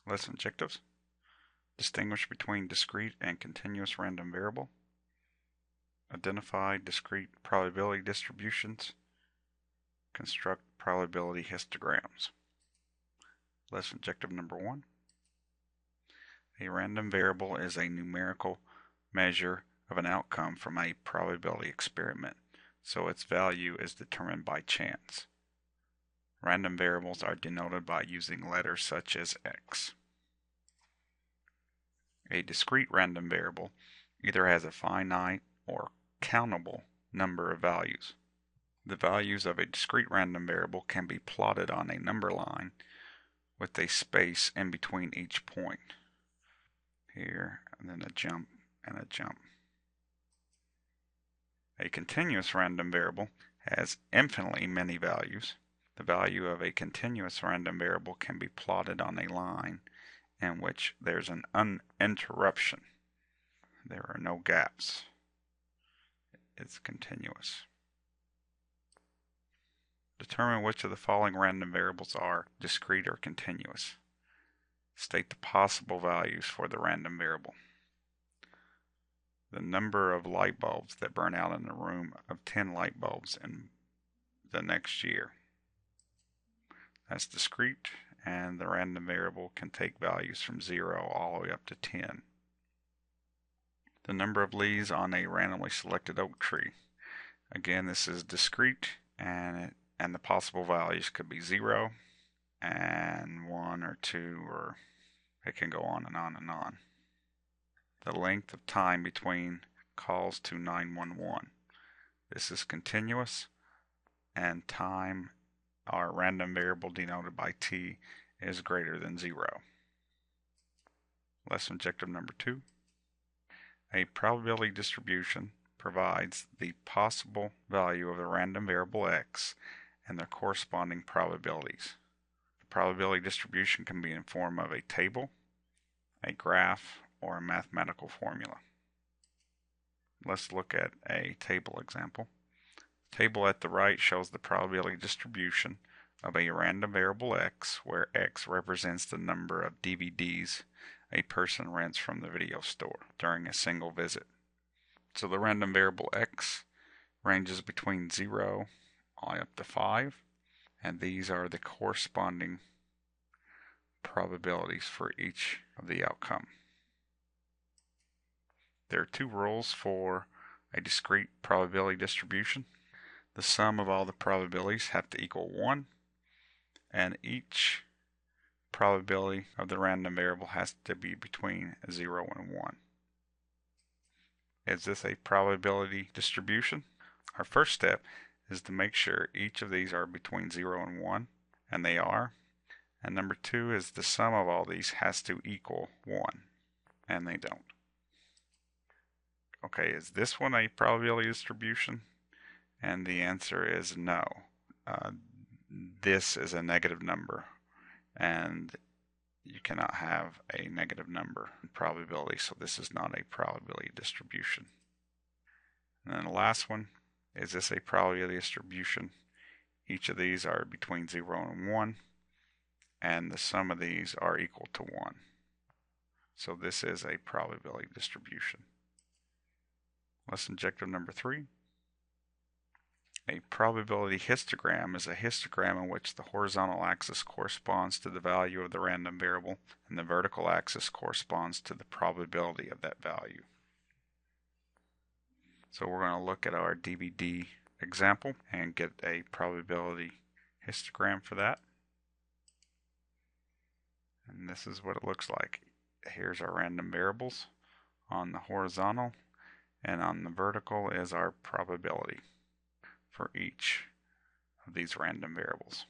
Lesson objectives: distinguish between discrete and continuous random variable, identify discrete probability distributions, construct probability histograms. Lesson objective number 1. A random variable is a numerical measure of an outcome from a probability experiment, so its value is determined by chance. Random variables are denoted by using letters such as X. A discrete random variable either has a finite or countable number of values. The values of a discrete random variable can be plotted on a number line with a space in between each point. Here, and then a jump and a jump. A continuous random variable has infinitely many values. The value of a continuous random variable can be plotted on a line in which there's an uninterruption. There are no gaps. It's continuous. Determine which of the following random variables are discrete or continuous. State the possible values for the random variable. The number of light bulbs that burn out in a room of 10 light bulbs in the next year. That's discrete, and the random variable can take values from 0 all the way up to 10. The number of leaves on a randomly selected oak tree. Again, this is discrete, and the possible values could be 0 and 1 or 2, or it can go on and on and on. The length of time between calls to 911. This is continuous, and time, our random variable denoted by t, is greater than 0. Lesson objective number 2. A probability distribution provides the possible value of the random variable x and their corresponding probabilities. The probability distribution can be in form of a table, a graph, or a mathematical formula. Let's look at a table example. The table at the right shows the probability distribution of a random variable x, where x represents the number of DVDs a person rents from the video store during a single visit. So the random variable x ranges between 0 all the way up to 5, and these are the corresponding probabilities for each of the outcome. There are 2 rules for a discrete probability distribution. The sum of all the probabilities have to equal 1, and each probability of the random variable has to be between 0 and 1. Is this a probability distribution? Our first step is to make sure each of these are between 0 and 1, and they are. And number 2 is the sum of all these has to equal 1, and they don't. Okay, is this one a probability distribution? And the answer is no. This is a negative number, and you cannot have a negative number in probability, so this is not a probability distribution. And then the last one, is this a probability distribution? Each of these are between 0 and 1, and the sum of these are equal to 1. So this is a probability distribution. Lesson objective number 3. A probability histogram is a histogram in which the horizontal axis corresponds to the value of the random variable and the vertical axis corresponds to the probability of that value. So we're going to look at our DVD example and get a probability histogram for that. And this is what it looks like. Here's our random variables on the horizontal, and on the vertical is our probability for each of these random variables.